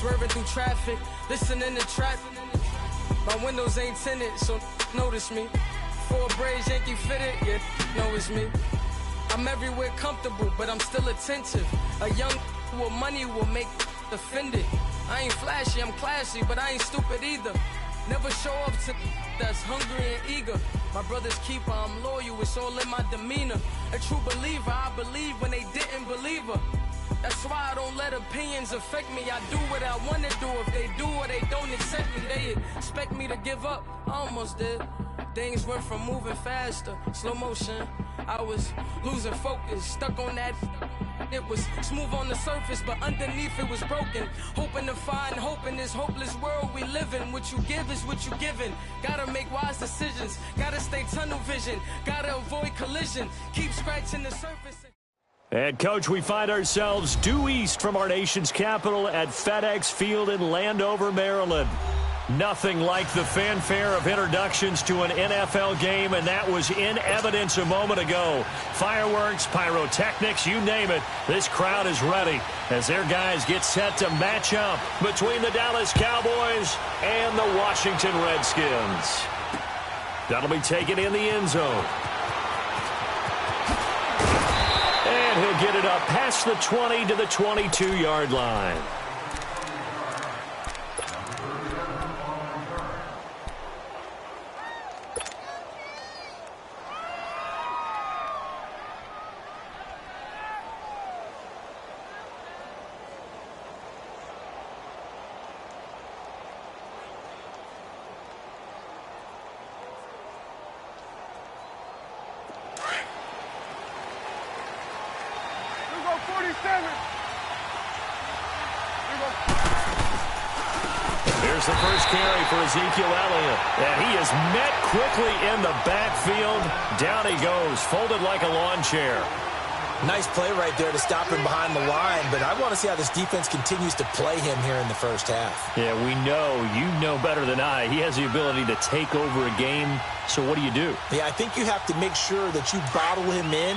Swerving through traffic, listening to trap. My windows ain't tinted, so notice me. 4 braids, Yankee fitted, yeah, know it's me. I'm everywhere comfortable, but I'm still attentive. A young with money will make offended. I ain't flashy, I'm classy, but I ain't stupid either. Never show up to that's hungry and eager. My brother's keeper, I'm loyal, it's all in my demeanor. A true believer, I believe when they didn't believe her. That's why I don't let opinions affect me. I do what I want to do. If they do or they don't accept me, they expect me to give up. I almost did. Things went from moving faster, slow motion. I was losing focus, stuck on that. It was smooth on the surface, but underneath it was broken. Hoping to find hope in this hopeless world we live in. What you give is what you given. Gotta make wise decisions. Gotta stay tunnel vision. Gotta avoid collision. Keep scratching the surface. And, Coach, we find ourselves due east from our nation's capital at FedEx Field in Landover, Maryland. Nothing like the fanfare of introductions to an NFL game, and that was in evidence a moment ago. Fireworks, pyrotechnics, you name it. This crowd is ready as their guys get set to match up between the Dallas Cowboys and the Washington Redskins. That'll be taken in the end zone. And he'll get it up past the 20 to the 22-yard line. Here's the first carry for Ezekiel Elliott. And he is met quickly in the backfield. Down he goes, folded like a lawn chair. Nice play right there to stop him behind the line, but I want to see how this defense continues to play him here in the first half. Yeah, we know. You know better than I. He has the ability to take over a game, so what do? Yeah, I think you have to make sure that you bottle him in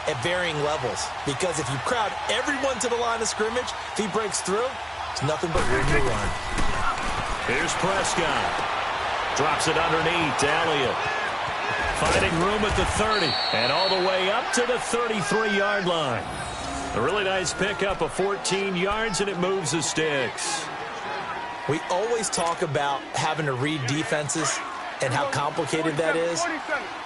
at varying levels, because if you crowd everyone to the line of scrimmage, if he breaks through, it's nothing but room to run. Here's Prescott. Drops it underneath to Elliott. Finding room at the 30 and all the way up to the 33-yard line. A really nice pickup of 14 yards, and it moves the sticks. We always talk about having to read defenses and how complicated that is.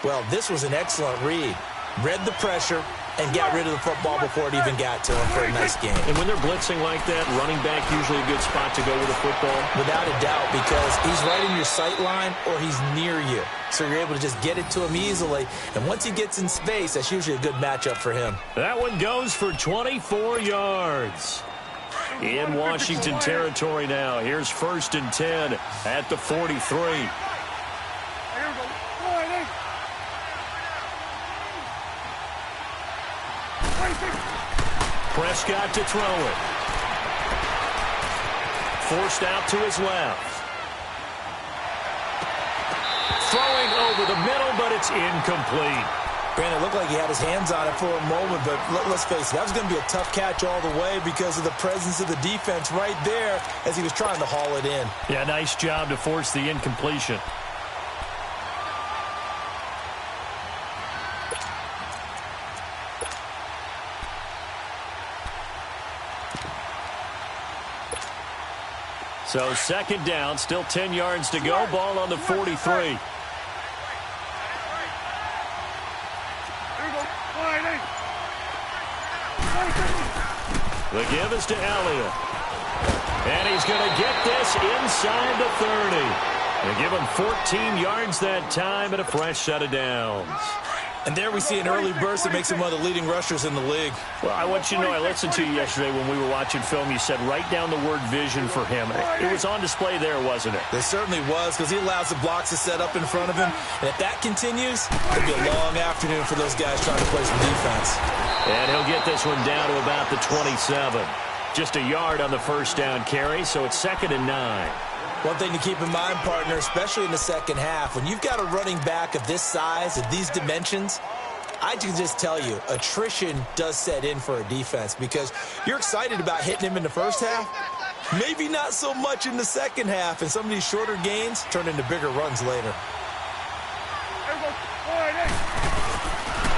Well, this was an excellent read. Read the pressure and got rid of the football before it even got to him for a nice game. And when they're blitzing like that, running back usually a good spot to go with the football? Without a doubt, because he's right in your sight line or he's near you. So you're able to just get it to him easily. And once he gets in space, that's usually a good matchup for him. That one goes for 24 yards. In Washington territory now. Here's 1st and 10 at the 43. Prescott to throw it. Forced out to his left. Throwing over the middle, but it's incomplete. Brandon, it looked like he had his hands on it for a moment, but let's face it, that was going to be a tough catch all the way because of the presence of the defense right there as he was trying to haul it in. Yeah, nice job to force the incompletion. So 2nd down, still 10 yards to go. Ball on the 43. The give is to Elliott. And he's going to get this inside the 30. They give him 14 yards that time and a fresh set of downs. And there we see an early burst that makes him one of the leading rushers in the league. Well, I want you to know, I listened to you yesterday when we were watching film. You said write down the word vision for him. It was on display there, wasn't it? It certainly was, because he allows the blocks to set up in front of him. And if that continues, it'll be a long afternoon for those guys trying to play some defense. And he'll get this one down to about the 27. Just a yard on the first down carry, so it's 2nd and 9. One thing to keep in mind, partner, especially in the second half, when you've got a running back of this size, of these dimensions, I can just tell you, attrition does set in for a defense because you're excited about hitting him in the first half. Maybe not so much in the second half, and some of these shorter gains turn into bigger runs later.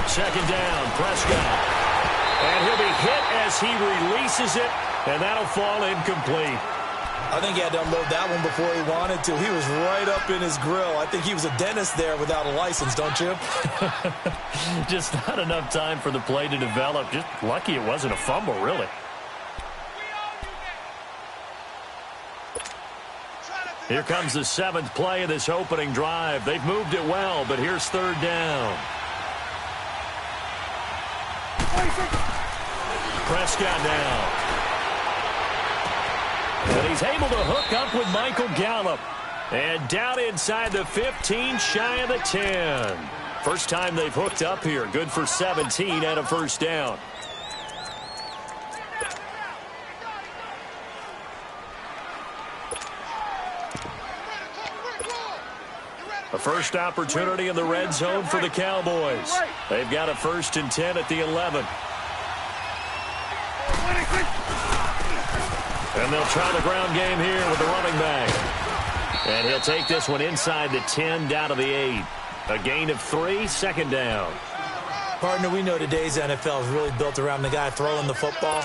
Second down, Prescott. And he'll be hit as he releases it, and that'll fall incomplete. I think he had to unload that one before he wanted to. He was right up in his grill. I think he was a dentist there without a license, don't you? Just not enough time for the play to develop. Just lucky it wasn't a fumble, really. Here comes the 7th play of this opening drive. They've moved it well, but here's third down. Prescott now. And he's able to hook up with Michael Gallup. And down inside the 15, shy of the 10. First time they've hooked up here. Good for 17 and a first down. A first opportunity in the red zone for the Cowboys. They've got a 1st and 10 at the 11. And they'll try the ground game here with the running back. And he'll take this one inside the 10 down to the 8. A gain of 3, second down. Partner, we know today's NFL is really built around the guy throwing the football.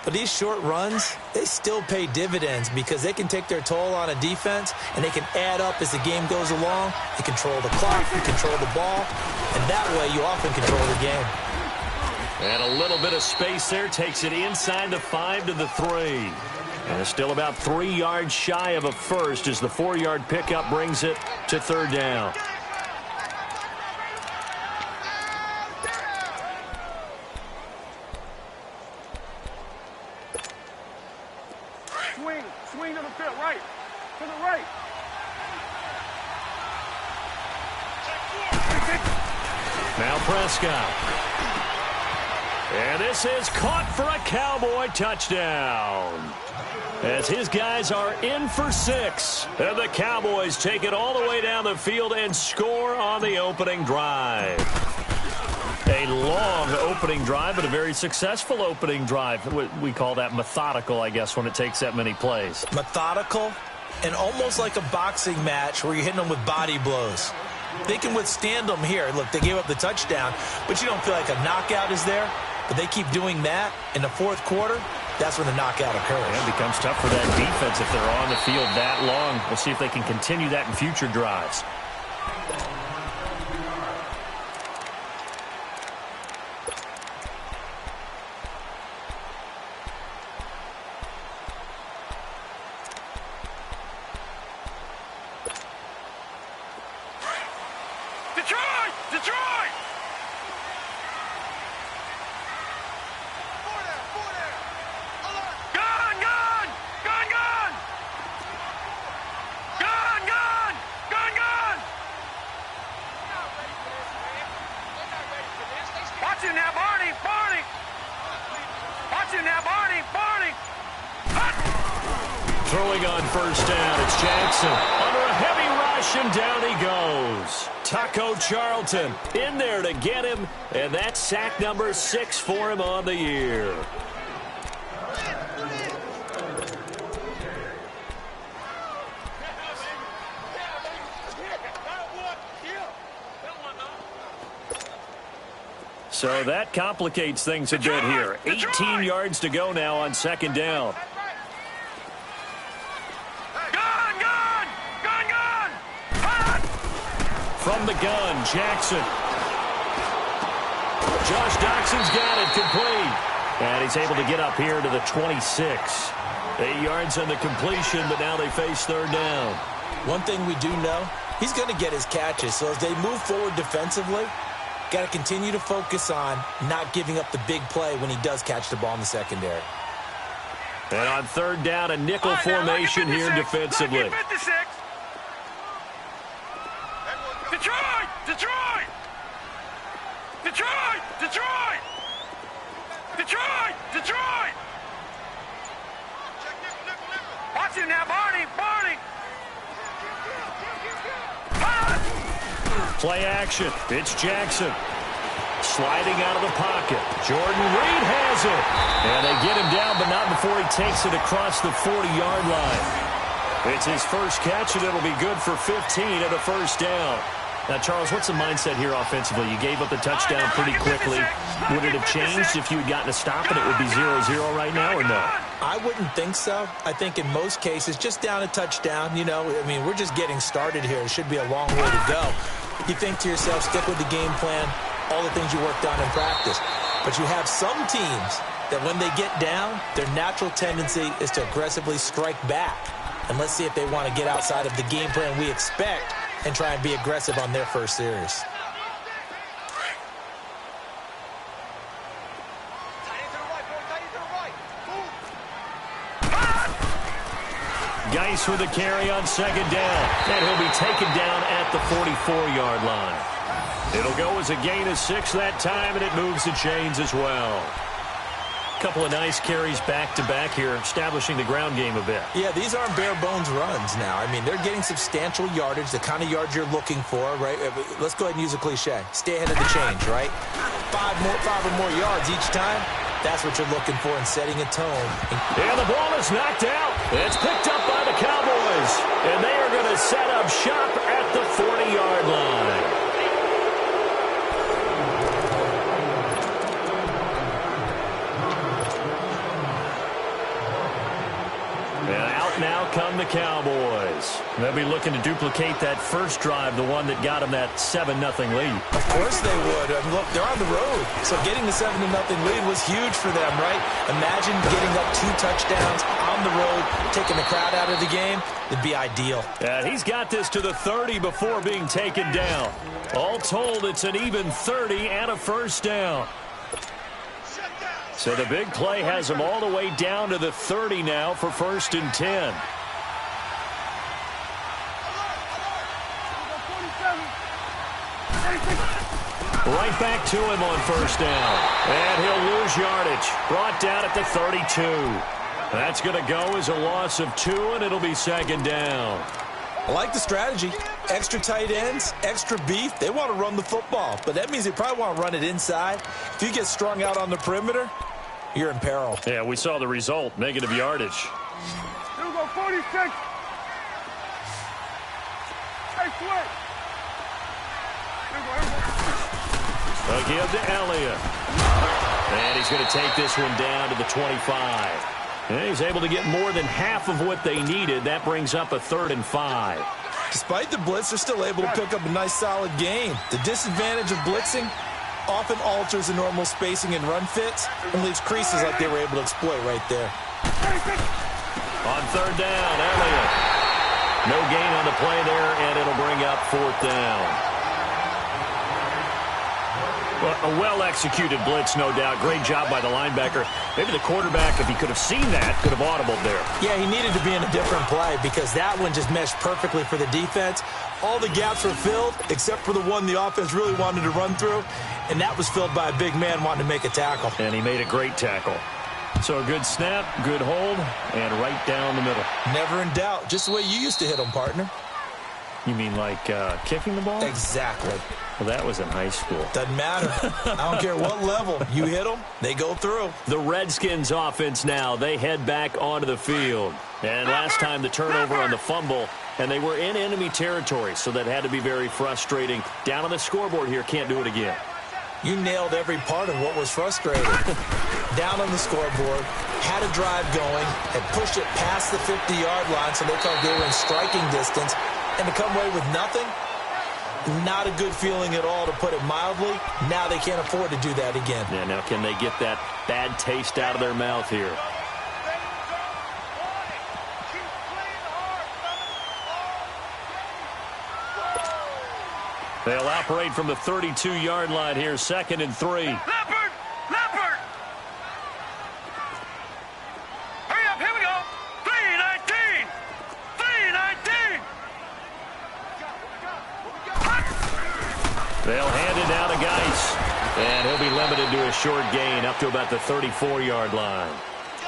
But these short runs, they still pay dividends because they can take their toll on a defense and they can add up as the game goes along. You control the clock, you control the ball, and that way you often control the game. And a little bit of space there takes it inside the 5 to the 3. And it's still about 3 yards shy of a first as the 4-yard pickup brings it to third down. Swing to the field, right. To the right. Now Prescott. And this is caught for a Cowboy touchdown. As his guys are in for 6. And the Cowboys take it all the way down the field and score on the opening drive. A long opening drive, but a very successful opening drive. We call that methodical, I guess, when it takes that many plays. Methodical and almost like a boxing match where you're hitting them with body blows. They can withstand them here. Look, they gave up the touchdown, but you don't feel like a knockout is there. But they keep doing that in the fourth quarter. That's when the knockout occurs. It becomes tough for that defense if they're on the field that long. We'll see if they can continue that in future drives. Throwing on first down, it's Jackson. Under a heavy rush, and down he goes. Taco Charlton in there to get him, and that's sack number 6 for him on the year. So that complicates things a bit here. 18 yards to go now on second down. From the gun, Jackson. Josh Doxson's got it complete. And he's able to get up here to the 26. 8 yards on the completion, but now they face third down. One thing we do know, he's going to get his catches. So as they move forward defensively, got to continue to focus on not giving up the big play when he does catch the ball in the secondary. And on third down, a nickel formation here defensively. Detroit! Detroit! Detroit! Detroit! Detroit! Detroit! Watch it now, Barney! Barney! Play action. It's Jackson. sliding out of the pocket. Jordan Reed has it. And they get him down, but not before he takes it across the 40-yard line. It's his first catch, and it'll be good for 15 and a first down. Now, Charles, what's the mindset here offensively? You gave up the touchdown pretty quickly. Would it have changed if you had gotten a stop and it would be 0-0 right now, or no? I wouldn't think so. I think in most cases, just down a touchdown, you know, I mean, we're just getting started here. It should be a long way to go. You think to yourself, stick with the game plan, all the things you worked on in practice. But you have some teams that when they get down, their natural tendency is to aggressively strike back. And let's see if they want to get outside of the game plan we expect and try and be aggressive on their first series. Geis with a carry on second down. And he'll be taken down at the 44-yard line. It'll go as a gain of 6 that time, and it moves the chains as well. Couple of nice carries back-to-back here, establishing the ground game a bit. Yeah, these aren't bare-bones runs now. I mean, they're getting substantial yardage, the kind of yards you're looking for, right? Let's go ahead and use a cliche. Stay ahead of the change, right? 5 or more yards each time. That's what you're looking for in setting a tone. And the ball is knocked out. It's picked up by the Cowboys. And they are going to set up shop at the 40-yard line. Now come the Cowboys. They'll be looking to duplicate that first drive, the one that got them that 7-0 lead. Of course they would. I mean, look, they're on the road. So getting the 7-0 lead was huge for them, right? Imagine getting up 2 touchdowns on the road, taking the crowd out of the game. It'd be ideal. He's got this to the 30 before being taken down. All told, it's an even 30 and a first down. So the big play has them all the way down to the 30 now for 1st and 10. Right back to him on 1st down. And he'll lose yardage. Brought down at the 32. That's going to go as a loss of 2, and it'll be 2nd down. I like the strategy. Extra tight ends, extra beef. They want to run the football, but that means they probably want to run it inside. If you get strung out on the perimeter, you're in peril. Yeah, we saw the result. Negative yardage. Here we go, 46. Hey, switch. A give to Elliott. And he's going to take this one down to the 25. And he's able to get more than half of what they needed. That brings up a 3rd and 5. Despite the blitz, they're still able to pick up a nice, solid gain. The disadvantage of blitzing often alters the normal spacing and run fits and leaves creases like they were able to exploit right there. On 3rd down, Elliott. No gain on the play there, and it'll bring up 4th down. Well, a well-executed blitz, no doubt. Great job by the linebacker. Maybe the quarterback, if he could have seen that, could have audibled there. Yeah, he needed to be in a different play because that one just meshed perfectly for the defense. All the gaps were filled except for the one the offense really wanted to run through, and that was filled by a big man wanting to make a tackle. And he made a great tackle. So a good snap, good hold, and right down the middle. Never in doubt. Just the way you used to hit them, partner. You mean like kicking the ball? Exactly. Well, that was in high school. Doesn't matter. I don't care what level. You hit them, they go through. The Redskins offense now. They head back onto the field. And last time the turnover on the fumble, and they were in enemy territory, so that had to be very frustrating. Down on the scoreboard here, can't do it again. You nailed every part of what was frustrating. Down on the scoreboard, had a drive going, had pushed it past the 50-yard line so they thought they were in striking distance, and to come away with nothing, not a good feeling at all, to put it mildly. Now they can't afford to do that again. Yeah, now can they get that bad taste out of their mouth here? They'll operate from the 32-yard line here, 2nd and 3. Leopard! Leopard! Hurry up, here we go! 3-19! 3-19! They'll hand it down to Geis. And he'll be limited to a short gain up to about the 34-yard line.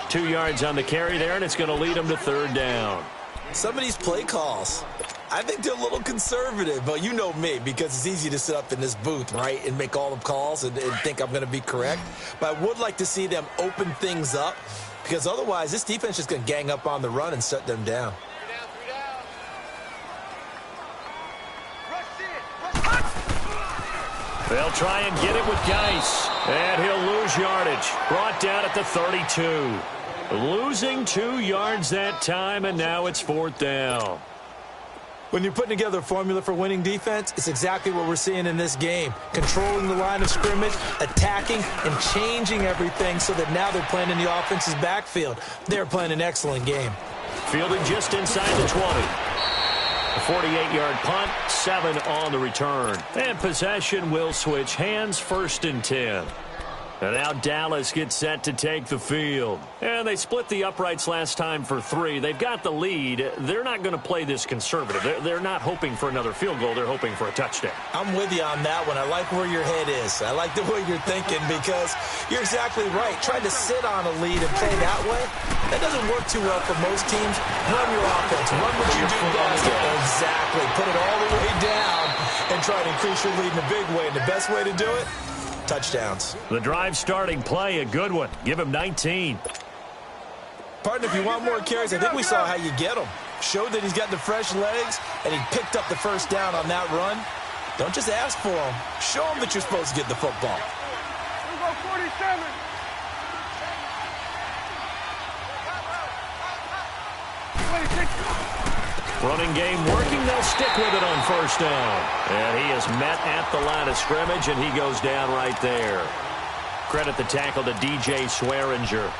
2 yards on the carry there, and it's going to lead him to 3rd down. Some of these play calls, I think they're a little conservative, but you know me, because it's easy to sit up in this booth, right, and make all the calls and think I'm going to be correct. But I would like to see them open things up, because otherwise this defense is just going to gang up on the run and shut them down. They'll try and get it with Geis, and he'll lose yardage. Brought down at the 32. Losing 2 yards that time, and now it's 4th down. When you're putting together a formula for winning defense, it's exactly what we're seeing in this game. Controlling the line of scrimmage, attacking, and changing everything so that now they're playing in the offense's backfield. They're playing an excellent game. Fielding just inside the 20. A 48-yard punt, 7 on the return. And possession will switch hands, 1st and 10. And now Dallas gets set to take the field. And they split the uprights last time for 3. They've got the lead. They're not going to play this conservative. They're not hoping for another field goal. They're hoping for a touchdown. I'm with you on that one. I like where your head is. I like the way you're thinking, because you're exactly right. Trying to sit on a lead and play that way, that doesn't work too well for most teams. Run your offense. Run what you do best. Exactly. Put it all the way down and try to increase your lead in a big way. And the best way to do it, touchdowns. The drive starting play, a good one. Give him 19. Partner, if you want more carries, I think we saw how you get him. Showed that he's got the fresh legs, and he picked up the 1st down on that run. Don't just ask for him. Show him that you're supposed to get the football. Here we go, 47. Running game working. They'll stick with it on 1st down. And he is met at the line of scrimmage, and he goes down right there. Credit the tackle to DJ Swearinger.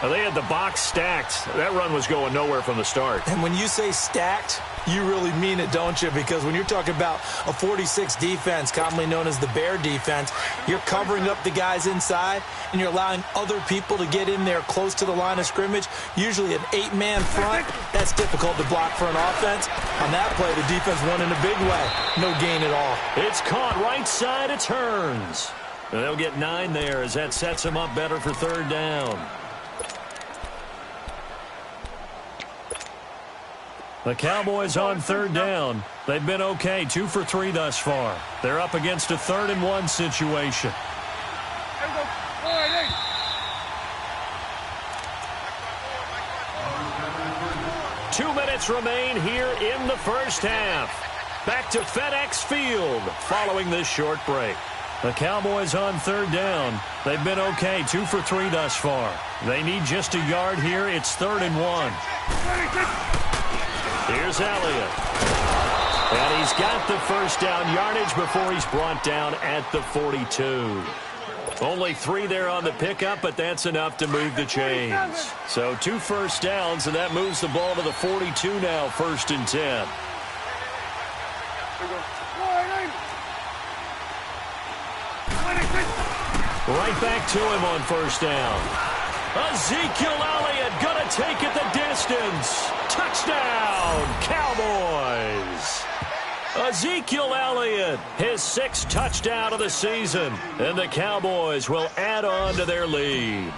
Now, they had the box stacked. That run was going nowhere from the start. And when you say stacked, you really mean it, don't you? Because when you're talking about a 46 defense, commonly known as the Bear defense, you're covering up the guys inside, and you're allowing other people to get in there close to the line of scrimmage, usually an 8-man front. That's difficult to block for an offense. On that play, the defense won in a big way. No gain at all. It's caught right side. It turns. And they'll get 9 there as that sets them up better for 3rd down. The Cowboys on 3rd down. They've been okay, 2 for 3 thus far. They're up against a 3rd and 1 situation. 2 minutes remain here in the 1st half. Back to FedEx Field following this short break. The Cowboys on 3rd down. They've been okay, 2 for 3 thus far. They need just a yard here. It's 3rd and 1. Here's Elliott. And he's got the 1st down yardage before he's brought down at the 42. Only 3 there on the pickup, but that's enough to move the chains. So 2 first downs, and that moves the ball to the 42 now, 1st and 10. Right back to him on 1st down. Ezekiel Elliott gonna take it the distance. Touchdown, Cowboys. Ezekiel Elliott, his 6th touchdown of the season. And the Cowboys will add on to their lead.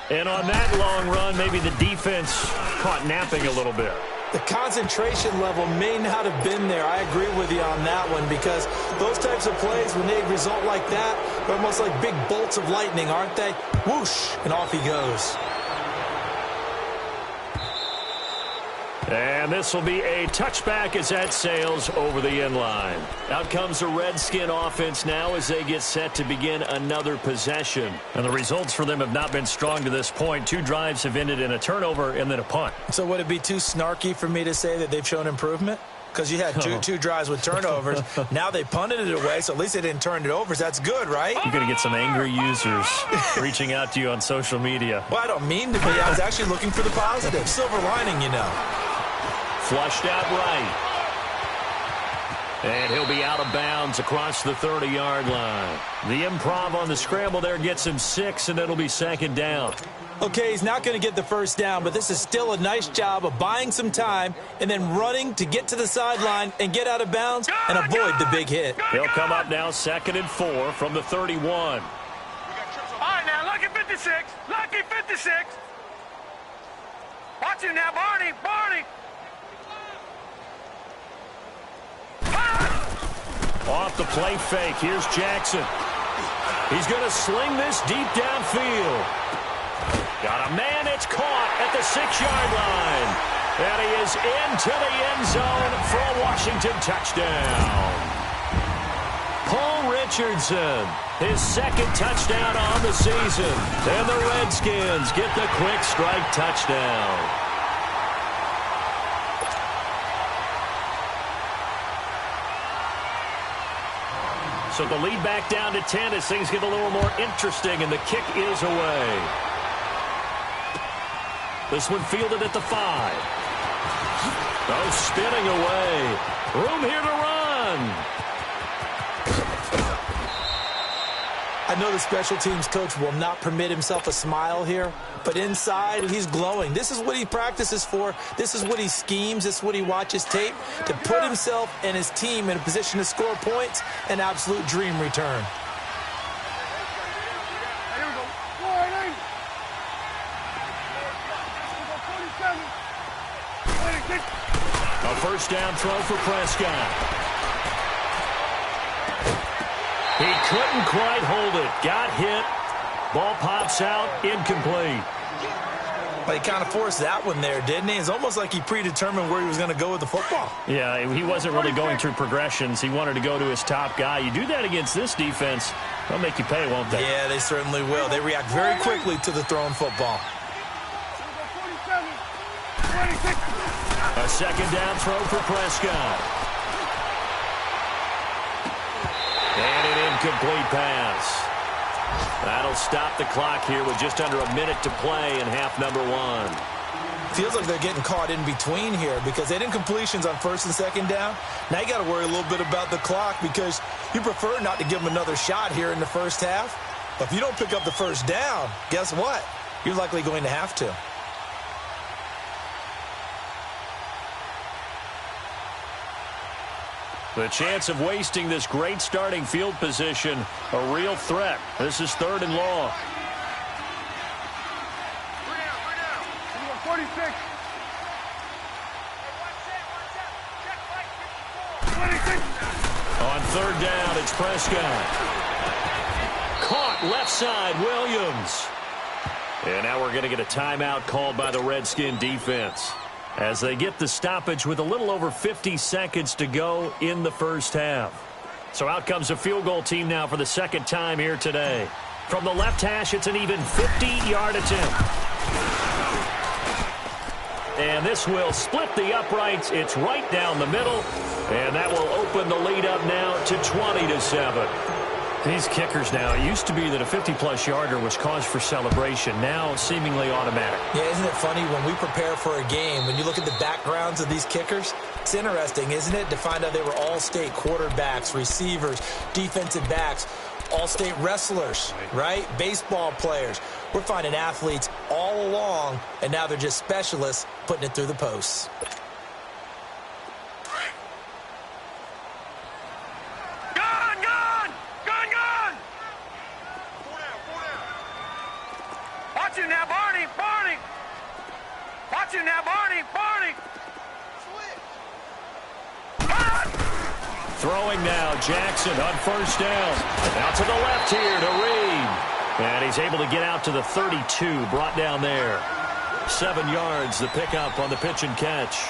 And on that long run, maybe the defense caught napping a little bit. The concentration level may not have been there. I agree with you on that one, because those types of plays, when they result like that, they're almost like big bolts of lightning, aren't they? Whoosh, and off he goes. And this will be a touchback as that sails over the end line. Out comes the Redskin offense now as they get set to begin another possession. And the results for them have not been strong to this point. 2 drives have ended in a turnover and then a punt. So would it be too snarky for me to say that they've shown improvement? Because you had two drives with turnovers. Now they punted it away, so at least they didn't turn it over. So that's good, right? You're going to get some angry users reaching out to you on social media. Well, I don't mean to be. I was actually looking for the positive. Silver lining, you know. Flushed out right. And he'll be out of bounds across the 30-yard line. The improv on the scramble there gets him 6, and it'll be 2nd down. Okay, he's not going to get the 1st down, but this is still a nice job of buying some time and then running to get to the sideline and get out of bounds and avoid the big hit. He'll come up now 2nd and 4 from the 31. All right, now, lucky 56. Lucky 56. Watch it now, Barney! Barney! Off the play fake, here's Jackson. He's going to sling this deep downfield. Got a man, it's caught at the 6-yard line. And he is into the end zone for a Washington touchdown. Paul Richardson, his second touchdown on the season. And the Redskins get the quick strike touchdown. So the lead back down to 10 as things get a little more interesting, and the kick is away. This one fielded at the 5. Oh, spinning away. Room here to run. I know the special teams coach will not permit himself a smile here, but inside he's glowing. This is what he practices for. This is what he schemes. This is what he watches tape to put himself and his team in a position to score points. An absolute dream return. Here we go. 4-8. Here we go. 47. 26. A first down throw for Prescott. He couldn't quite hold it. Got hit. Ball pops out. Incomplete. But he kind of forced that one there, didn't he? It's almost like he predetermined where he was going to go with the football. Yeah, he wasn't really going through progressions. He wanted to go to his top guy. You do that against this defense, they'll make you pay, won't they? Yeah, they certainly will. They react very quickly to the thrown football. 47. 26. A second down throw for Prescott. And an incomplete pass. That'll stop the clock here with just under a minute to play in half number 1. Feels like they're getting caught in between here because they didn't completions on first and second down. Now you got to worry a little bit about the clock because you prefer not to give them another shot here in the first half. But if you don't pick up the first down, guess what? You're likely going to have to. The chance of wasting this great starting field position, a real threat. This is 3rd and long. 46. 26. On 3rd down, it's Prescott. Caught left side, Williams. And now we're going to get a timeout called by the Redskin defense as they get the stoppage with a little over 50 seconds to go in the first half. So out comes a field goal team now for the second time here today. From the left hash, it's an even 50-yard attempt. And this will split the uprights. It's right down the middle. And that will open the lead up now to 20-7. These kickers now, it used to be that a 50-plus yarder was cause for celebration. Now seemingly automatic. Yeah, isn't it funny when we prepare for a game, when you look at the backgrounds of these kickers, it's interesting, isn't it, to find out they were all-state quarterbacks, receivers, defensive backs, all-state wrestlers, right? Baseball players. We're finding athletes all along, and now they're just specialists putting it through the posts. Watch it now, Barney! Barney! Watch it now, Barney! Barney! Throwing now, Jackson on first down. Out to the left here to Reed. And he's able to get out to the 32, brought down there. 7 yards, the pickup on the pitch and catch.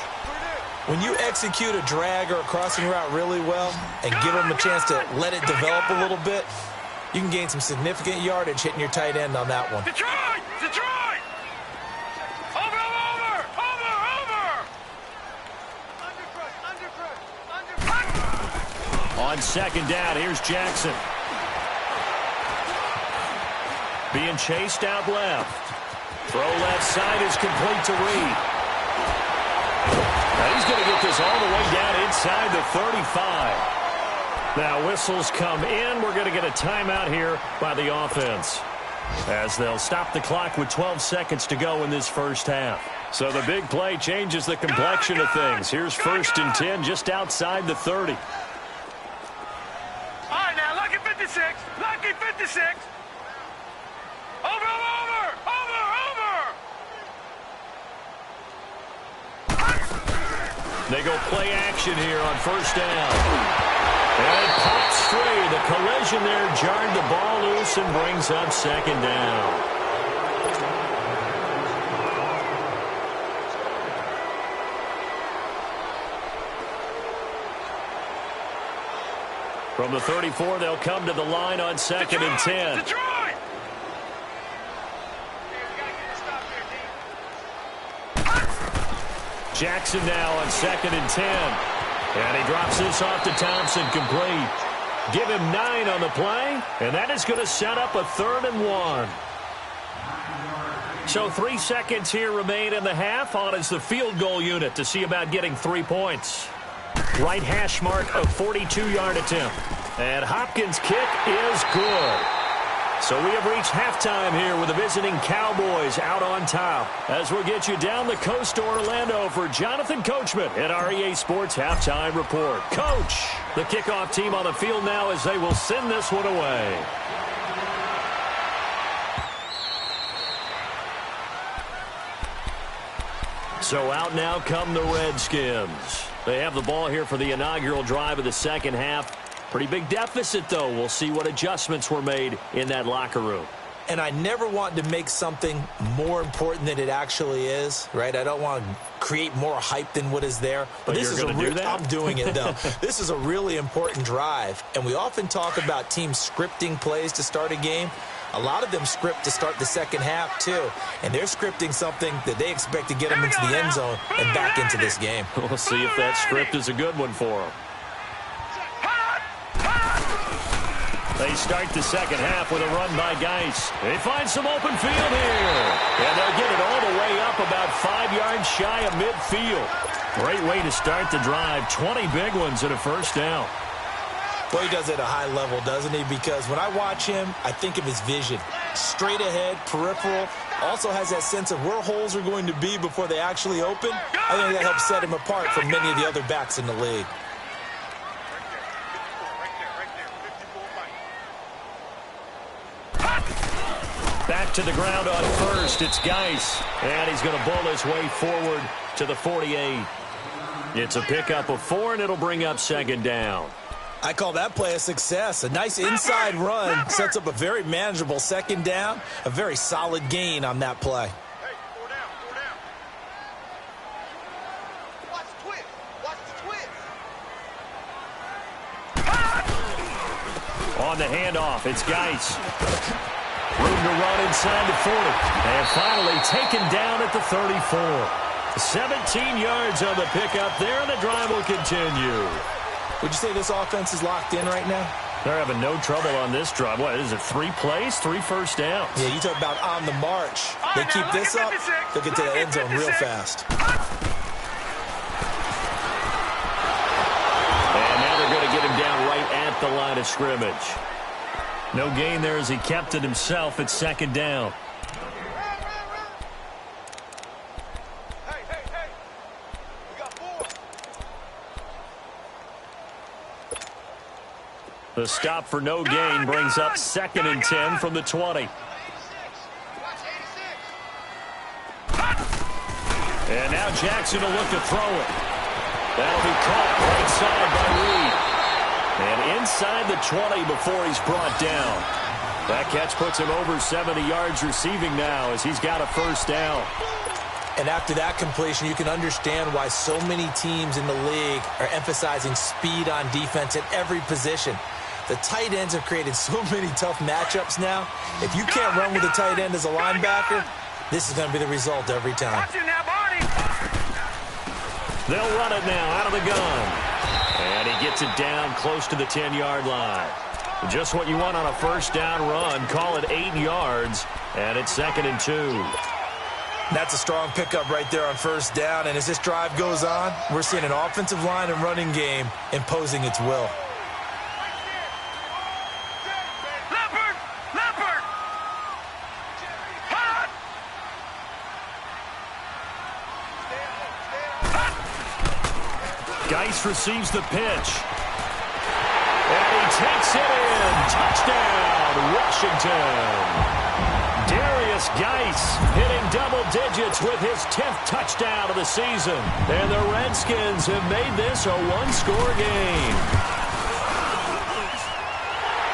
When you execute a drag or a crossing route really well and give them a chance to let it develop a little bit, you can gain some significant yardage hitting your tight end on that one. Detroit! Detroit! Over! On second down, here's Jackson. Being chased out left. Throw left side is complete to Reed. Now he's going to get this all the way down inside the 35. Now whistles come in. We're going to get a timeout here by the offense, as they'll stop the clock with 12 seconds to go in this first half. So the big play changes the complexion of things. Here's 1st and 10 just outside the 30. All right, now, lucky 56. Lucky 56. Over! They go play action here on first down. And it pops free. The collision there jarred the ball loose and brings up second down. From the 34, they'll come to the line on second and 10. Detroit! Jackson now on second and 10. And he drops this off to Thompson, complete. Give him 9 on the play, and that is going to set up a 3rd and 1. So 3 seconds here remain in the half. On is the field goal unit to see about getting 3 points. Right hash mark of 42-yard attempt. And Hopkins' kick is good. So we have reached halftime here with the visiting Cowboys out on top. As we'll get you down the coast to Orlando for Jonathan Coachman at our EA Sports Halftime Report. Coach, the kickoff team on the field now as they will send this one away. So out now come the Redskins. They have the ball here for the inaugural drive of the second half. Pretty big deficit, though. We'll see what adjustments were made in that locker room. And I never want to make something more important than it actually is, right? I don't want to create more hype than what is there. But this is going to do that? I'm doing it, though. This is a really important drive. And we often talk about teams scripting plays to start a game. A lot of them script to start the second half, too. And they're scripting something that they expect to get them into the end zone and back into this game. We'll see if that script is a good one for them. They start the second half with a run by Geis. They find some open field here. And they'll get it all the way up about 5 yards shy of midfield. Great way to start the drive. 20 big ones and a first down. Well, he does it at a high level, doesn't he? Because when I watch him, I think of his vision. Straight ahead, peripheral. Also has that sense of where holes are going to be before they actually open. I think that helps set him apart from many of the other backs in the league. Back to the ground on first. It's Geis. And he's going to bull his way forward to the 48. It's a pickup of 4, and it'll bring up second down. I call that play a success. A nice inside run sets up a very manageable second down. A very solid gain on that play. Hey, 4 down, 4 down. Watch the twist. Watch the twist. On the handoff, it's Geis. Room to run inside the 40. And finally taken down at the 34. 17 yards on the pickup there, and the drive will continue. Would you say this offense is locked in right now? They're having no trouble on this drive. What is it, 3 plays, 3 first downs? Yeah, you talk about on the march. They keep this up, they'll get to the end zone real fast. And now they're going to get him down right at the line of scrimmage. No gain there as he kept it himself at second down. The stop for no gain brings up second and 10 from the 20. And now Jackson will look to throw it. That'll be caught right side by Reed. And inside the 20 before he's brought down. That catch puts him over 70 yards receiving now as he's got a first down. And after that completion, you can understand why so many teams in the league are emphasizing speed on defense at every position. The tight ends have created so many tough matchups now. If you can't run with a tight end as a linebacker, this is going to be the result every time. They'll run it now out of the gun. And he gets it down close to the 10-yard line. Just what you want on a first down run. Call it 8 yards. And it's second and 2. That's a strong pickup right there on first down. And as this drive goes on, we're seeing an offensive line and running game imposing its will. Geis receives the pitch. And he takes it in. Touchdown, Washington. Darius Derrius Guice hitting double digits with his 10th touchdown of the season. And the Redskins have made this a one-score game.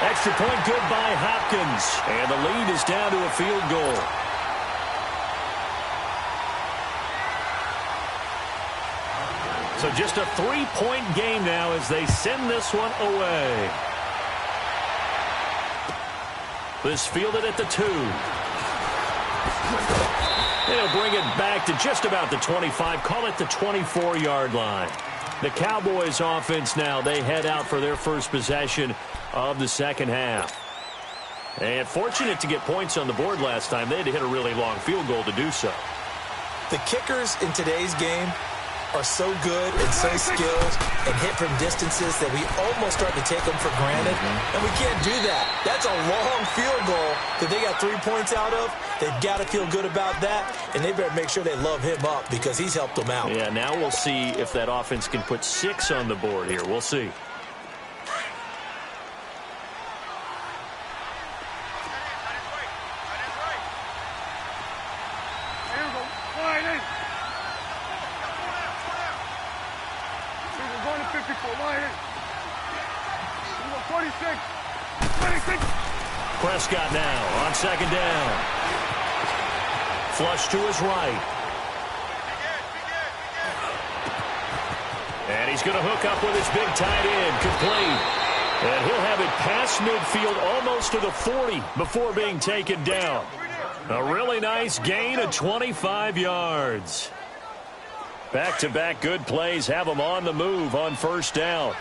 Extra point good by Hopkins. And the lead is down to a field goal. So just a 3-point game now as they send this one away. This fielded at the 2. They'll bring it back to just about the 25, call it the 24-yard line. The Cowboys offense now, they head out for their first possession of the second half. And fortunate to get points on the board last time. They had to hit a really long field goal to do so. The kickers in today's game are so good and so skilled and hit from distances that we almost start to take them for granted. And we can't do that. That's a long field goal that they got 3 points out of. They've got to feel good about that, and they better make sure they love him up because he's helped them out. Yeah, now we'll see if that offense can put 6 on the board here. We'll see. Prescott now on second down. Flush to his right. And he's going to hook up with his big tight end. Complete. And he'll have it past midfield almost to the 40 before being taken down. A really nice gain of 25 yards. Back-to-back good plays have them on the move on first down.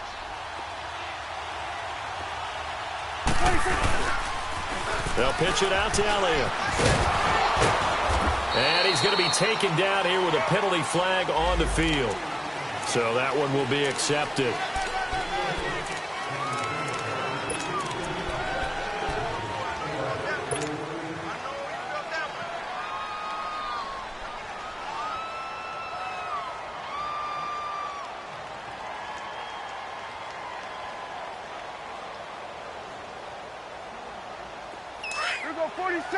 They'll pitch it out to Elliott. And he's going to be taken down here with a penalty flag on the field. So that one will be accepted. Here go 46.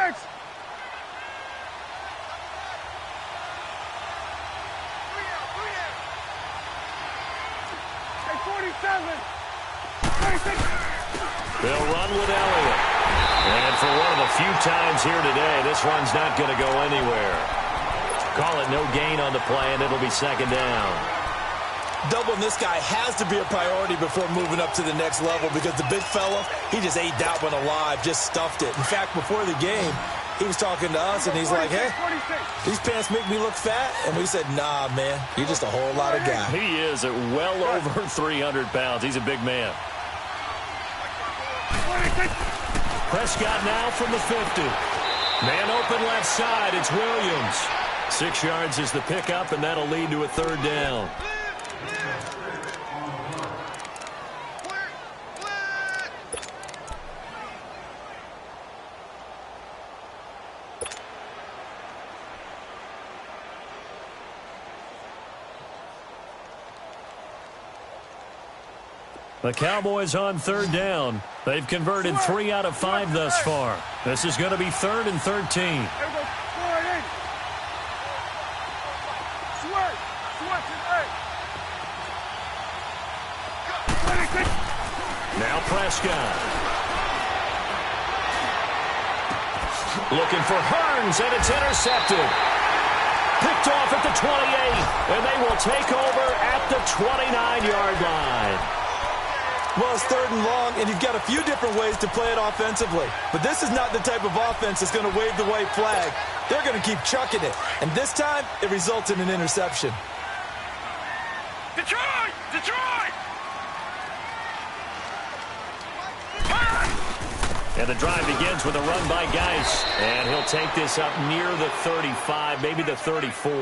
Hey, 47. 26. They'll run with Elliott. And for one of the few times here today, this run's not going to go anywhere. Call it no gain on the play, and it'll be second down. Doubling this guy has to be a priority before moving up to the next level because the big fella, he just ate that one alive, just stuffed it. In fact, before the game, he was talking to us, and he's like, hey, these pants make me look fat. And we said, nah, man, you're just a whole lot of guy. He is at well over 300 pounds. He's a big man. Prescott now from the 50. Man open left side, it's Williams. 6 yards is the pickup, and that'll lead to a third down. The Cowboys on third down. They've converted 3 out of 5 thus far. This is going to be 3rd and 13. Now Prescott. Looking for Hearns, and it's intercepted. Picked off at the 28, and they will take over at the 29-yard line. Well, it's 3rd and long, and you've got a few different ways to play it offensively. But this is not the type of offense that's going to wave the white flag. They're going to keep chucking it. And this time, it results in an interception. Detroit! Detroit! And the drive begins with a run by Guice. And he'll take this up near the 35, maybe the 34.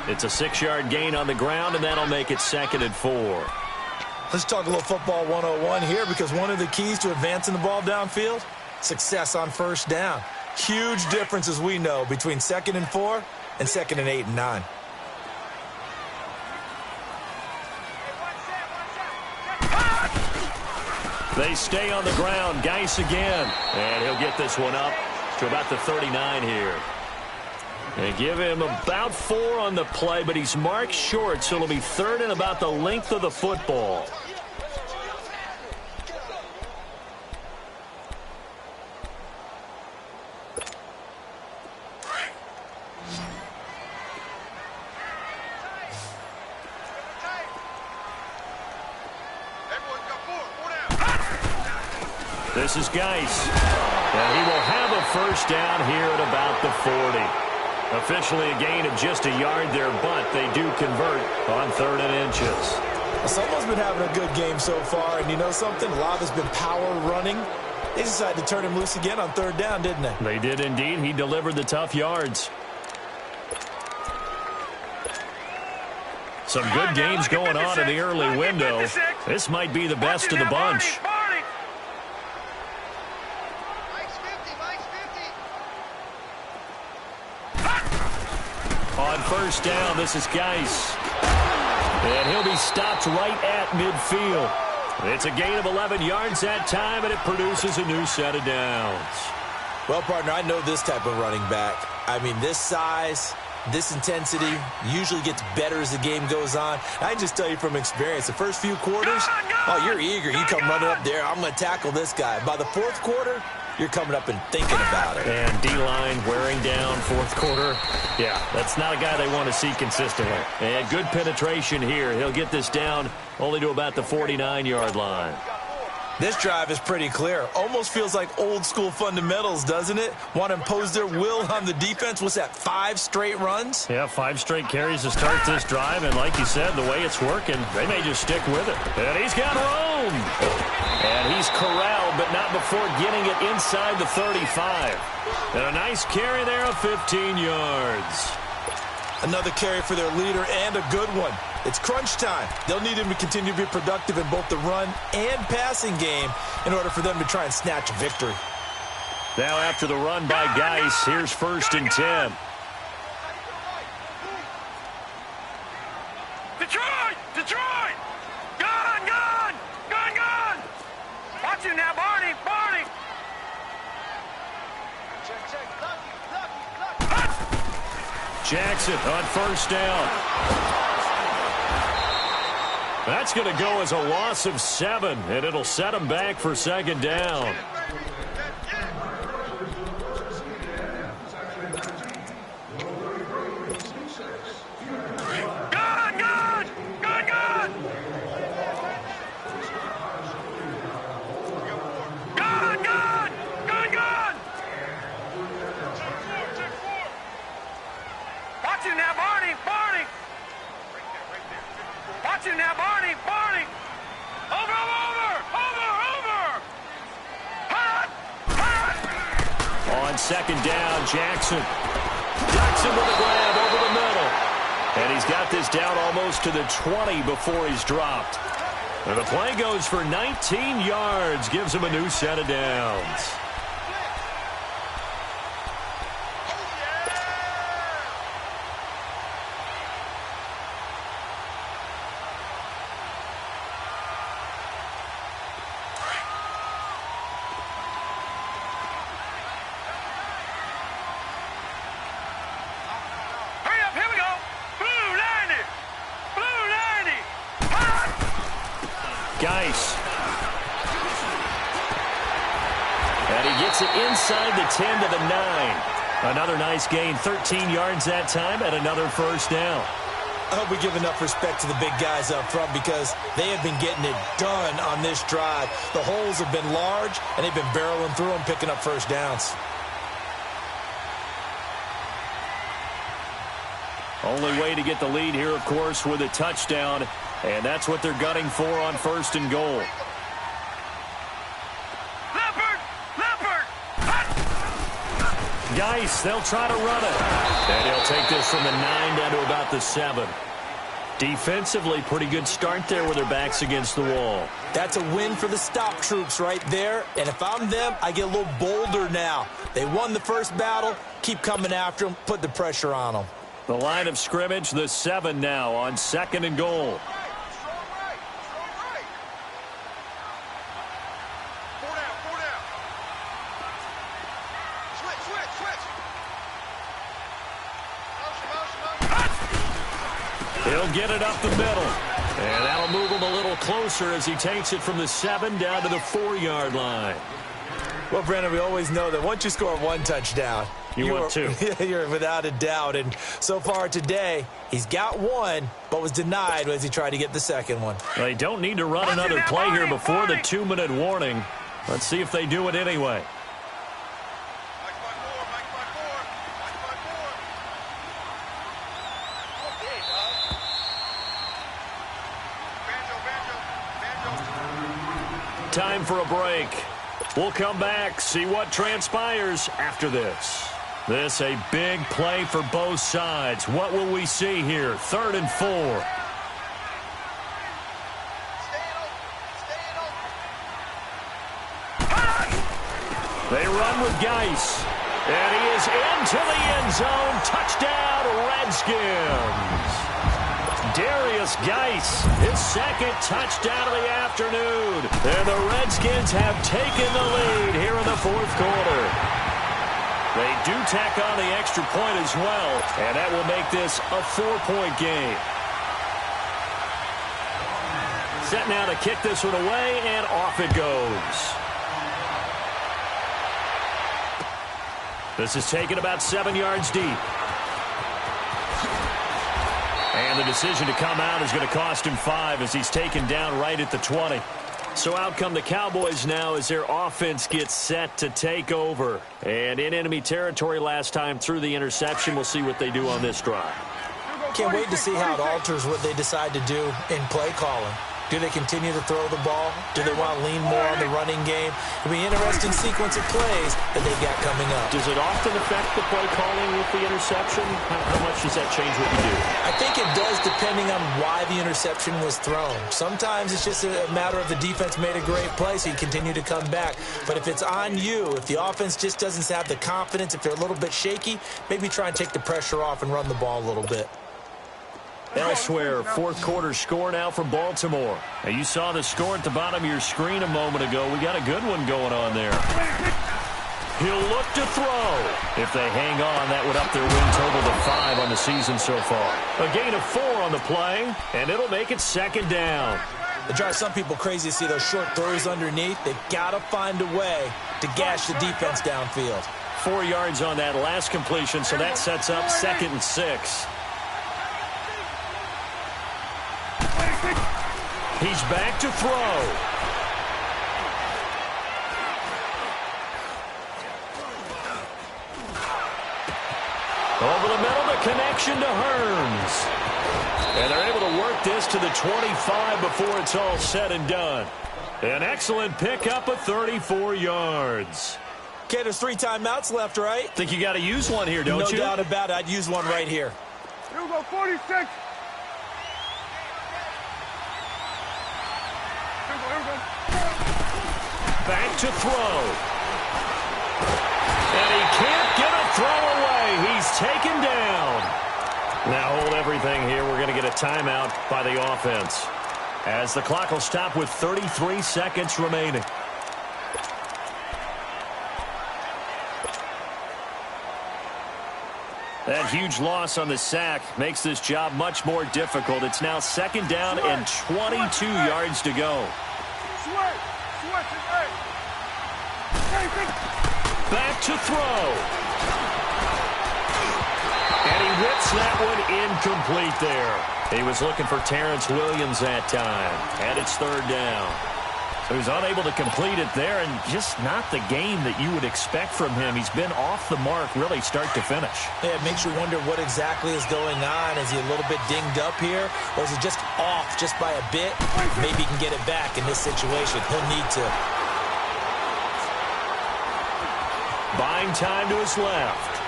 It's a 6-yard gain on the ground, and that'll make it 2nd and 4. Let's talk a little football 101 here because one of the keys to advancing the ball downfield, success on first down. Huge difference, as we know, between 2nd and 4 and 2nd and 8 and 9. They stay on the ground. Guice again. And he'll get this one up to about the 39 here. They give him about 4 on the play, but he's marked short, so it'll be 3rd and about the length of the football. This is Geis, and he will have a first down here at about the 40. Officially a gain of just a yard there, but they do convert on 3rd and inches. Someone's been having a good game so far, and you know something? A lot of it's been power running. They decided to turn him loose again on 3rd down, didn't they? They did indeed. He delivered the tough yards. Some good games going on in the early window. This might be the best of the bunch. On first down, this is Geis. And he'll be stopped right at midfield. It's a gain of 11 yards that time, and it produces a new set of downs. Well, partner, I know this type of running back. I mean, this size, this intensity usually gets better as the game goes on. I can just tell you from experience, the first few quarters, oh, you're eager. You come running up there, I'm going to tackle this guy. By the 4th quarter, you're coming up and thinking about it. And D-line wearing down 4th quarter. Yeah, that's not a guy they want to see consistently. And good penetration here. He'll get this down only to about the 49-yard line. This drive is pretty clear. Almost feels like old school fundamentals, doesn't it? Want to impose their will on the defense. What's that, 5 straight runs? Yeah, 5 straight carries to start this drive. And like you said, the way it's working, they may just stick with it. And he's got room. And he's corralled, but not before getting it inside the 35. And a nice carry there of 15 yards. Another carry for their leader and a good one. It's crunch time. They'll need him to continue to be productive in both the run and passing game in order for them to try and snatch a victory. Now after the run by Geis, here's 1st and 10. Detroit! Detroit! Gun! Gun! Gun! Gun! Watch you now, Barney! Barney! Jackson on first down. That's going to go as a loss of 7, and it'll set him back for 2nd down. Gun! Gun! Gun! Gun! Gun! Gun! Gun! Gun! Watch you now, Barney! Barney! Watch you now, Barney! Barney! Over! Over! Over! Over! Hot! Hot! On 2nd down, Jackson. Jackson with a grab over the middle. And he's got this down almost to the 20 before he's dropped. And the play goes for 19 yards, gives him a new set of downs. Geis. And he gets it inside the 10 to the 9. Another nice gain, 13 yards that time, and another first down. I hope we give enough respect to the big guys up front because they have been getting it done on this drive. The holes have been large, and they've been barreling through them, picking up first downs. Only way to get the lead here, of course, with a touchdown, and that's what they're gunning for on 1st and goal. Leopard! Leopard! Geis, they'll try to run it. And he'll take this from the 9 down to about the 7. Defensively, pretty good start there with their backs against the wall. That's a win for the stop troops right there. And if I'm them, I get a little bolder now. They won the first battle. Keep coming after them. Put the pressure on them. The line of scrimmage, the 7 now on 2nd and goal. Four down. Switch. He'll get it up the middle. And that'll move him a little closer as he takes it from the 7 down to the 4-yard line. Well, Brandon, we always know that once you score one touchdown, you want two. You're without a doubt. And so far today, he's got one, but was denied as he tried to get the second one. They don't need to run another play here before the 2-minute warning. Let's see if they do it anyway. Time for a break. We'll come back, see what transpires after this. This a big play for both sides. What will we see here? 3rd and 4. They run with Geis. And he is into the end zone. Touchdown, Redskins. Darius Geis, his second touchdown of the afternoon. And the Redskins have taken the lead here in the 4th quarter. They do tack on the extra point as well, and that will make this a 4-point game. Set now to kick this one away, and off it goes. This is taken about 7 yards deep. And the decision to come out is going to cost him 5 as he's taken down right at the 20. So out come the Cowboys now as their offense gets set to take over. And in enemy territory last time through the interception. We'll see what they do on this drive. Can't wait to see how it alters what they decide to do in play calling. Do they continue to throw the ball? Do they want to lean more on the running game? It'll be an interesting sequence of plays that they've got coming up. Does it often affect the play calling with the interception? How much does that change what you do? I think it does depending on why the interception was thrown. Sometimes it's just a matter of the defense made a great play, so you continue to come back. But if it's on you, if the offense just doesn't have the confidence, if they're a little bit shaky, maybe try and take the pressure off and run the ball a little bit. Elsewhere, 4th quarter score now for Baltimore. Now you saw the score at the bottom of your screen a moment ago. We got a good one going on there. He'll look to throw. If they hang on, that would up their win total to 5 on the season so far. A gain of 4 on the play, and it'll make it 2nd down. It drives some people crazy to see those short throws underneath. They've got to find a way to gash the defense downfield. 4 yards on that last completion, so that sets up 2nd and 6. He's back to throw. Over the middle, the connection to Hearns. And they're able to work this to the 25 before it's all said and done. An excellent pickup of 34 yards. Okay, there's 3 timeouts left, right? Think you got to use one here, don't you? No doubt about it. I'd use one right here. Here we go, 46. Back to throw. And he can't get a throw away. He's taken down. Now hold everything here. We're going to get a timeout by the offense, as the clock will stop with 33 seconds remaining. That huge loss on the sack makes this job much more difficult. It's now 2nd down and 22 yards to go. Back to throw. And he whips that one incomplete there. He was looking for Terrence Williams that time. And it's 3rd down. So he's unable to complete it there, and just not the game that you would expect from him. He's been off the mark really start to finish. Yeah, it makes you wonder what exactly is going on. Is he a little bit dinged up here, or is he just off just by a bit? Maybe he can get it back in this situation. He'll need to. Buying time to his left.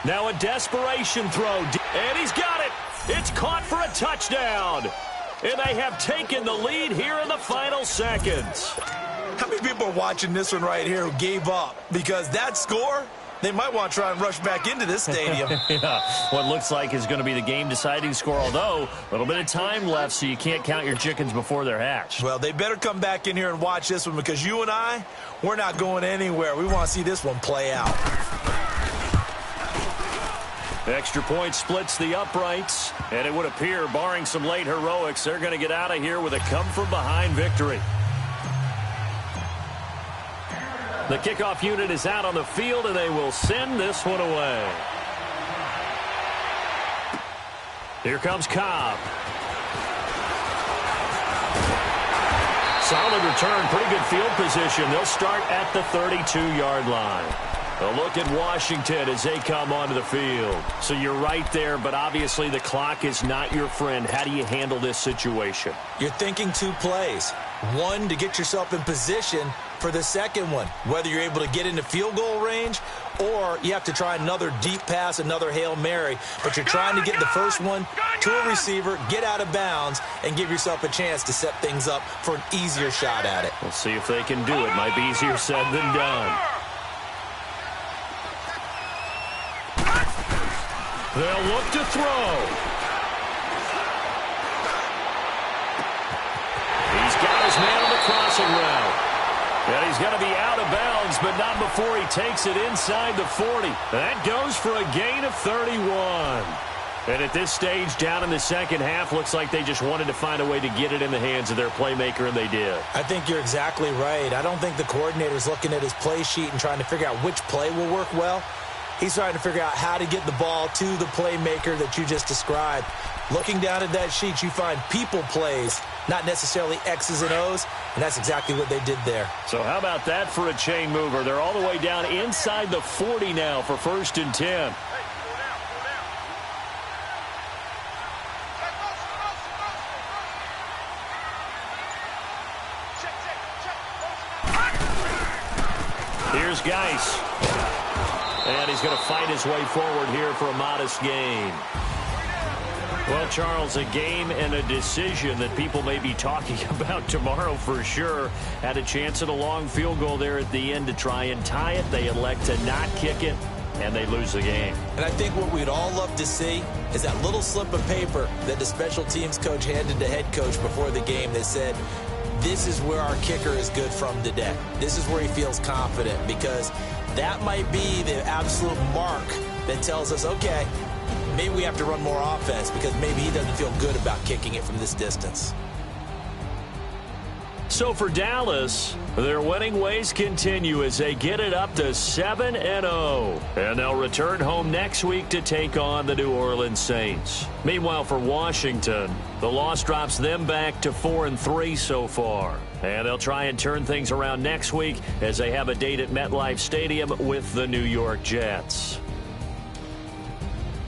Now a desperation throw, and he's got it. It's caught for a touchdown. And they have taken the lead here in the final seconds. How many people are watching this one right here who gave up? Because that score, they might want to try and rush back into this stadium. Yeah, what looks like is going to be the game-deciding score, although a little bit of time left, so you can't count your chickens before they're hatched. Well, they better come back in here and watch this one, because you and I, we're not going anywhere. We want to see this one play out. Extra point splits the uprights, and it would appear, barring some late heroics, they're going to get out of here with a come-from-behind victory. The kickoff unit is out on the field, and they will send this one away. Here comes Cobb. Solid return, pretty good field position. They'll start at the 32-yard line. A look at Washington as they come onto the field. So you're right there, but obviously the clock is not your friend. How do you handle this situation? You're thinking 2 plays. One, to get yourself in position for the second one, whether you're able to get into field goal range or you have to try another deep pass, another Hail Mary. But you're trying to get the first one to a receiver, get out of bounds, and give yourself a chance to set things up for an easier shot at it. We'll see if they can do it. Might be easier said than done. They'll look to throw. He's got his man on the crossing route. And he's going to be out of bounds, but not before he takes it inside the 40. That goes for a gain of 31. And at this stage, down in the second half, looks like they just wanted to find a way to get it in the hands of their playmaker, and they did. I think you're exactly right. I don't think the coordinator's looking at his play sheet and trying to figure out which play will work well. He's trying to figure out how to get the ball to the playmaker that you just described. Looking down at that sheet, you find people plays, not necessarily X's and O's, and that's exactly what they did there. So how about that for a chain mover? They're all the way down inside the 40 now for 1st and 10. Here's Geis. And he's going to fight his way forward here for a modest gain. Well, Charles, a game and a decision that people may be talking about tomorrow for sure. Had a chance at a long field goal there at the end to try and tie it. They elect to not kick it, and they lose the game. And I think what we'd all love to see is that little slip of paper that the special teams coach handed the head coach before the game that said, this is where our kicker is good from today. This is where he feels confident, because that might be the absolute mark that tells us, okay, maybe we have to run more offense because maybe he doesn't feel good about kicking it from this distance. So for Dallas, their winning ways continue as they get it up to 7-0. And they'll return home next week to take on the New Orleans Saints. Meanwhile, for Washington, the loss drops them back to 4-3 so far. And they'll try and turn things around next week as they have a date at MetLife Stadium with the New York Jets.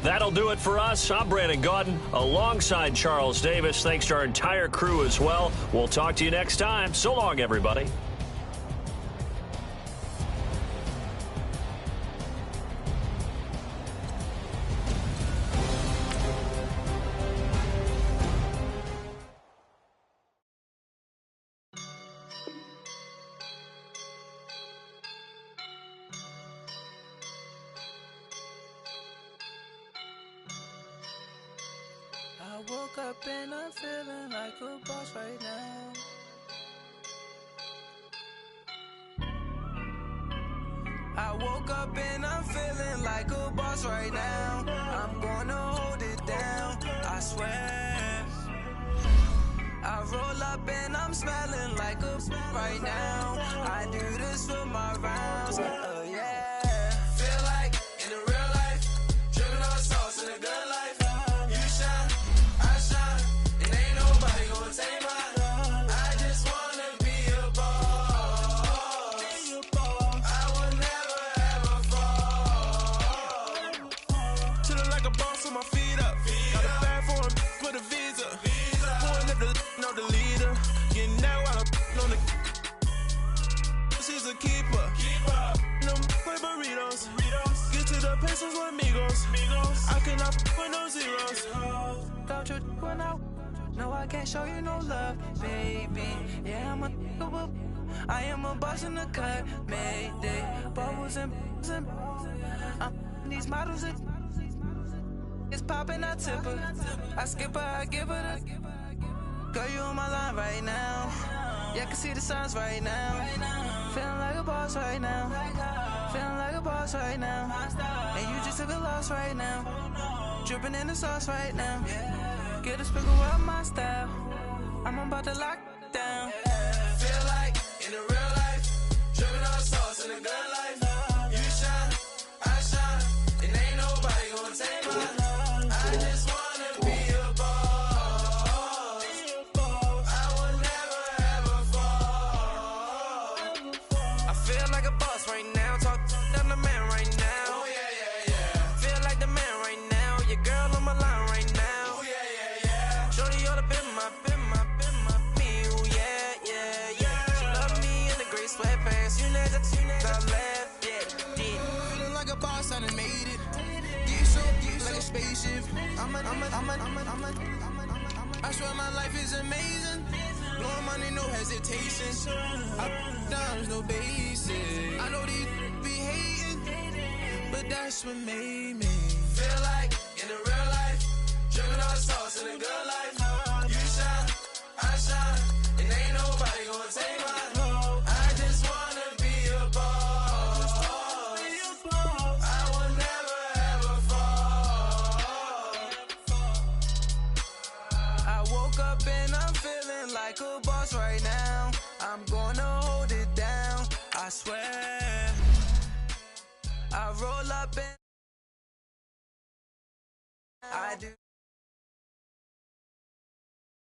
That'll do it for us. I'm Brandon Gaudin alongside Charles Davis. Thanks to our entire crew as well. We'll talk to you next time. So long, everybody. I woke up and I'm feeling like a boss right now. I woke up and I'm feeling like a boss right now. I'm gonna hold it down, I swear. I roll up and I'm smelling like a right now. I do this for my rounds, yeah. Feel like in the real life, dripping on sauce in a good life. You shine, I shine, and ain't nobody gonna take mine. I just wanna be a boss. I will never ever fall. Chillin' like a boss with my feet up. Got a bag for him with a visa. Pulling up the leader. Getting that while I'm on the. She's a keeper. No with burritos. Get to the pesos with amigos. I cannot with no zeros. Don't you run out? No, I can't show you no love, baby. Yeah, I am a boss in the cut, Mayday. Bubbles and these models it's popping, I tip her. I skip her, I give her the. Girl, you on my line right now. Yeah, I can see the signs right now. Feeling like a boss right now. Feeling like a boss right now. And you just took a loss right now. Dripping in the sauce right now. Get a sprinkle of my style. I'm about to lock down. Feel like in the real life, dripping on sauce in the good life. You shine, I shine, and ain't nobody gonna take mine. I just wanna be a boss. I will never ever fall. I feel like a boss right now. Talk to the man right now. Oh yeah. Feel like the man right now. Your girl on my line right now. Oh yeah. Shorty oughta been my me. Ooh yeah. She love me in the gray sweatpants. You never left. Yeah. Feeling like a boss, I done made it. Get so like a spaceship. I swear my life is amazing. Blowing money, no hesitation. Up, downs, no basic. I know these be hating, but that's what made me feel like in the real life, dripping on sauce in the good life. You shine, I shine, and ain't nobody gonna take mine. I just wanna be a boss. I will never ever fall. I woke up and I'm feeling like a boss right now. I'm gonna hold it down, I swear. I roll up and I do.